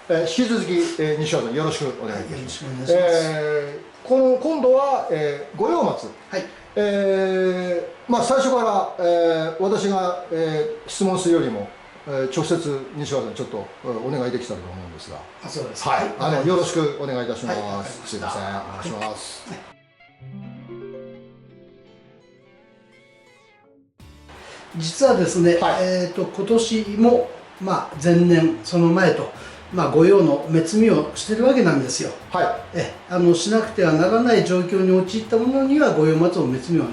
引き続き、西尾さんよろしくお願いいたします。よろしくお願いします。今度は、五葉松、はい。最初から、私が、質問するよりも、直接西尾さんにちょっとお願いできたらと思うんですが、そうです。はい、よろしくお願いいたします。はい、すいません、お願いします。実はですね、今年も、前年、その前と、御用の滅みをしてるわけなんですよ。しなくてはならない状況に陥ったものには、御用松を滅みを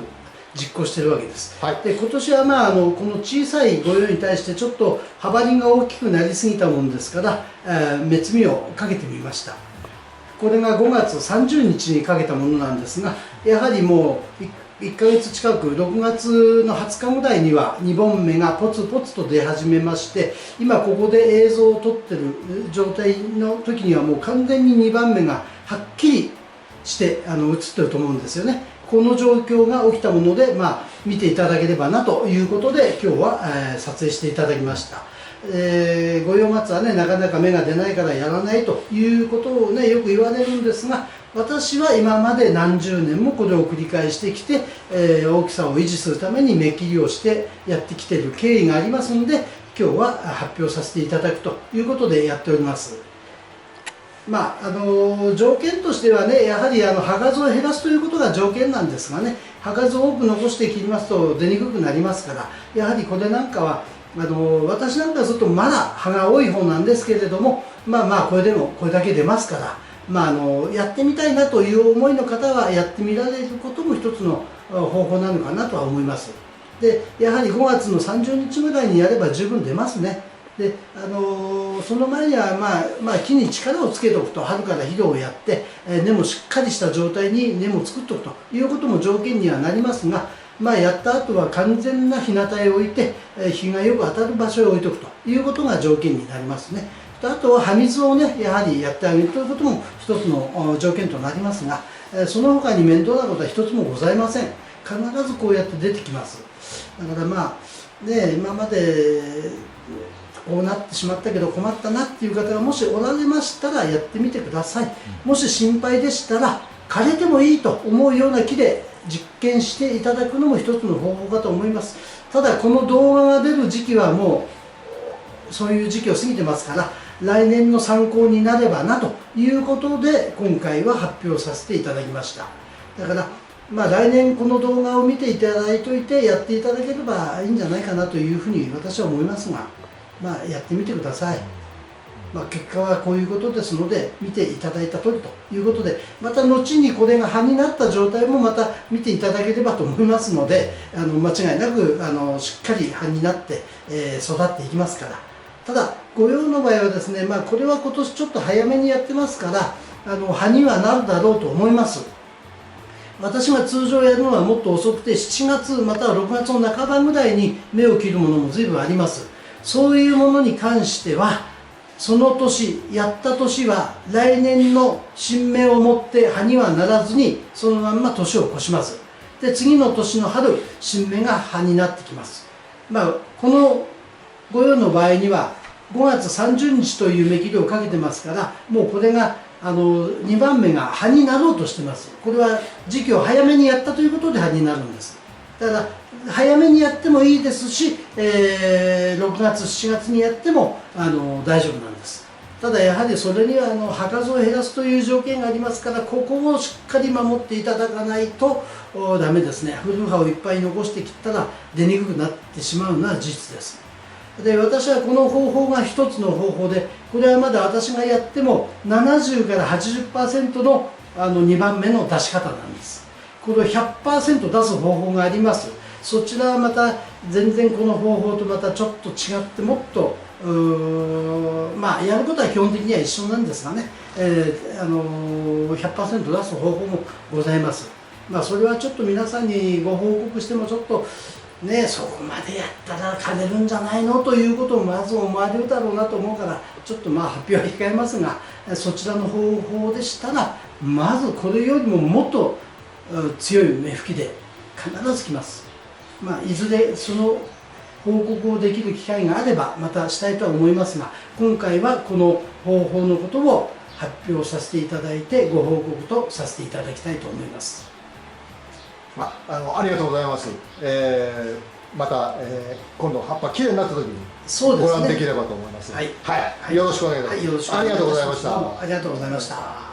実行してるわけです。で、今年は、この小さい御用に対して、ちょっと幅りが大きくなりすぎたものですから、滅みをかけてみました。これが5月30日にかけたものなんですが、やはりもう、1ヶ月近く、6月の20日ぐらいには2本目がポツポツと出始めまして、今ここで映像を撮ってる状態の時にはもう完全に2番目がはっきりして映ってると思うんですよね。この状況が起きたもので、見ていただければなということで今日は、撮影していただきました。御用松はね、なかなか芽が出ないからやらないということをね、よく言われるんですが、私は今まで何十年もこれを繰り返してきて、大きさを維持するために芽切りをしてやってきている経緯がありますので、今日は発表させていただくということでやっております。条件としてはね、やはり葉数を減らすということが条件なんですがね、葉数を多く残して切りますと出にくくなりますから、やはりこれなんかは私なんかするとまだ葉が多い方なんですけれども、これでもこれだけ出ますから、やってみたいなという思いの方はやってみられることも一つの方法なのかなとは思います。で、やはり5月の30日ぐらいにやれば十分出ますね。で、その前には木に力をつけておくと、春から肥料をやって、根もしっかりした状態に根も作っておくということも条件にはなりますが、やった後は完全な日向へ置いて、日がよく当たる場所へ置いておくということが条件になりますね。あとは葉水をね、やはりやってあげるということも一つの条件となりますが、その他に面倒なことは一つもございません。必ずこうやって出てきます。だから今までこうなってしまったけど困ったなっていう方がもしおられましたらやってみてください。もし心配でしたら枯れてもいいと思うような木で実験していただくのも一つの方法かと思います。ただこの動画が出る時期はもうそういう時期を過ぎてますから、来年の参考になればなということで今回は発表させていただきました。だから来年この動画を見ていただいておいてやっていただければいいんじゃないかなというふうに私は思いますが、やってみてください。結果はこういうことですので見ていただいた通りということで、また後にこれが葉になった状態もまた見ていただければと思いますので、間違いなくしっかり葉になって、育っていきますから。ただ御用の場合はですね、これは今年ちょっと早めにやってますから葉にはなるだろうと思います。私が通常やるのはもっと遅くて7月または6月の半ばぐらいに芽を切るものも随分あります。そういうものに関してはその年やった年は来年の新芽を持って葉にはならずにそのまんま年を越します。で次の年の春新芽が葉になってきます。この御用の場合には5月30日という芽切りをかけてますから、もうこれが2番目が葉になろうとしてます。これは時期を早めにやったということで葉になるんです。だから早めにやってもいいですし、6月7月にやっても大丈夫なんです。ただやはりそれには葉数を減らすという条件がありますから、ここをしっかり守っていただかないとダメですね。古葉をいっぱい残して切ったら出にくくなってしまうのは事実です。で、私はこの方法が一つの方法で、これはまだ私がやっても70から 80% の2番目の出し方なんです。これを 100% 出す方法があります。そちらはまた全然この方法とまたちょっと違って、もっとやることは基本的には一緒なんですがね、100% 出す方法もございます。それはちょっと皆さんにご報告してもちょっとね、そこまでやったら枯れるんじゃないのということをまず思われるだろうなと思うから、ちょっと発表は控えますが、そちらの方法でしたらまずこれよりももっと強い芽吹きで必ずきます。いずれその報告をできる機会があればまたしたいとは思いますが、今回はこの方法のことを発表させていただいてご報告とさせていただきたいと思います。ありがとうございます。また、今度葉っぱきれいになった時にそうですね、ご覧できればと思います。はい、はい、よろしくお願いします。はい、よろしくおあり願いいたします。がとうございました。どうもありがとうございました。